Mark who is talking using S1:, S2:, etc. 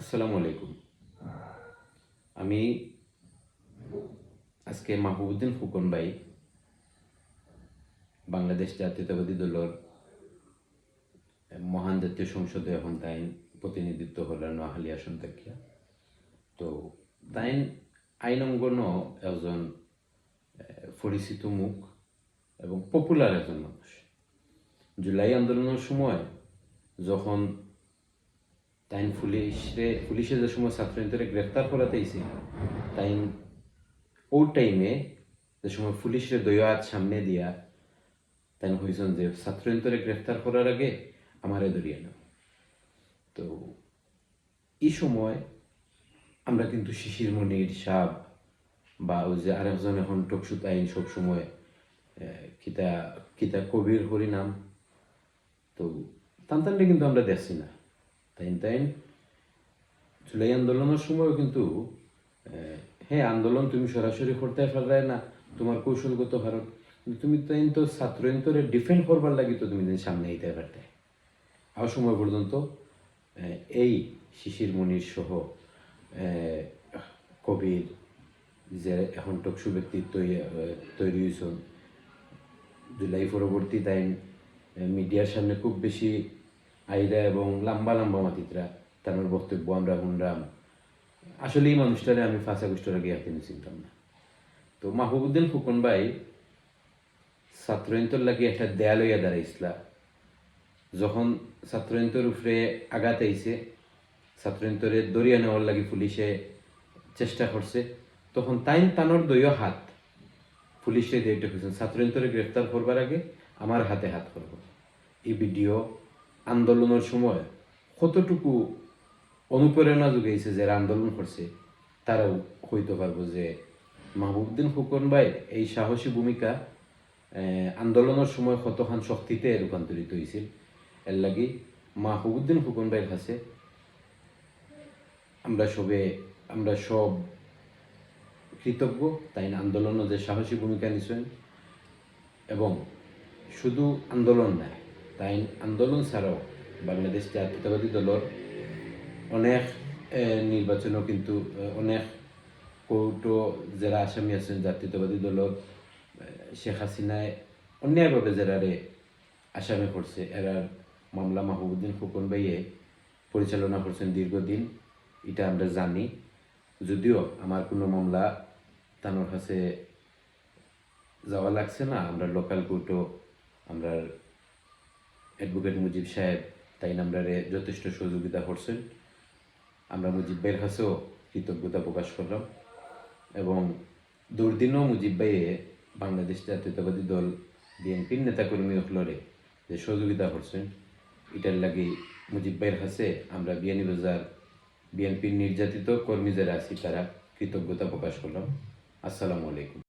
S1: আসসালামু আলাইকুম। আমি আজকে মাহবুবুদ্দিন ফুকন ভাই বাংলাদেশ জাতীয়তাবাদী দলের মহান জাতীয় সংসদে এখন তাই প্রতিনিধিত্ব হলেন নোয়াখালী আসন থেকে। তো তাই আইন অঙ্গন একজন পরিচিত মুখ এবং পপুলার একজন মানুষ। জুলাই আন্দোলনের সময় যখন তাই পুলিশে যে সময় ছাত্রদের গ্রেফতার করাতেইছে তাই ওই টাইমে যে সময় পুলিশের দয়াত সামনে দিয়া তাই হয়েছেন যে ছাত্রদের গ্রেফতার করার আগে আমারে ধরিয়ে নাও। তো এই সময় আমরা কিন্তু শিশির মনির সাহ বা ওই যে আরেকজন এখন টকসুত আইন সবসময় কিতা কিতা কবির হরিনাম, তো তানতানটা কিন্তু আমরা দেখছি না। তাই জুলাই আন্দোলনের সময়ও কিন্তু হ্যাঁ আন্দোলন তুমি সরাসরি করতে পারবে না, তোমার কৌশলগত কারণ, তুমি তো ছাত্রদের ডিফেন্ড করবার লাগি তো তুমি সামনে আইতে পারতে। আর সময় পর্যন্ত এই শিশির মনির সহ কবির যে এখন টকসু ব্যক্তিত্ব তৈরি হয়েছেন জুলাই পরবর্তী তাই মিডিয়ার সামনে খুব বেশি আইরা এবং লম্বা লম্বা মাতিতরা তার বক্তব্য আমরা শুনলাম। আসলে এই মানুষটারে আমি 5 আগস্টের আগে একদিন চিনতাম না। তো মাহবুবুদ্দিন ফুকন ভাই ছাত্রয়ন্তর লাগে একটা দেয়াল হইয়া দাঁড়াইছিলা। যখন ছাত্রয়ন্তর উপরে আঘাত আইছে, ছাত্রয়ন্তরে দরিয়া নেওয়ার লাগে পুলিশে চেষ্টা করছে, তখন তানোর দলীয় হাত পুলিশে দিয়ে খুঁজছেন ছাত্রয়ন্তরে গ্রেফতার করবার আগে আমার হাতে হাত করব। এই ভিডিও আন্দোলনের সময় কতটুকু অনুপ্রেরণা যোগাইছে যারা আন্দোলন করছে তারাও হইতে পারবো যে মাহবুবুদ্দিন ফুকন ভাই এই সাহসী ভূমিকা আন্দোলনের সময় কতখান শক্তিতে রূপান্তরিত হয়েছিল। এর লাগি মাহবুবুদ্দিন ফুকন ভাইয়ের কাছে আমরা সব কৃতজ্ঞ। তাই আন্দোলনে যে সাহসী ভূমিকা নিছেন, এবং শুধু আন্দোলন নাই, তাই আন্দোলন ছাড়াও বাংলাদেশ জাতীয়তাবাদী দলের অনেক নির্বাচনও কিন্তু অনেক কোর্টও যারা আসামি আছেন জাতীয়তাবাদী দলের শেখ হাসিনায় অন্যায়ভাবে যারারে আসামি করছে এরার মামলা মাহবুবুদ্দিন ফুকন ভাইয়ে পরিচালনা করছেন দীর্ঘদিন। এটা আমরা জানি, যদিও আমার কোনো মামলা তানোর কাছে যাওয়া লাগছে না। আমরা লোকাল কোর্টও আমরা অ্যাডভোকেট মুজিব সাহেব তাই আমরারে যথেষ্ট সহযোগিতা করছেন। আমরা মুজিব ভাইয়ের কাছেও কৃতজ্ঞতা প্রকাশ করলাম, এবং দুর্দিনও মুজিব ভাইয়ে বাংলাদেশ জাতীয়তাবাদী দল বিএনপির নেতাকর্মী হলরে যে সহযোগিতা করছেন, এটার লাগে মুজিব ভাইয়ের কাছে আমরা বিয়ানীবাজার বিএনপির নির্যাতিত কর্মী যারা আছি তারা কৃতজ্ঞতা প্রকাশ করলাম। আসসালামু আলাইকুম।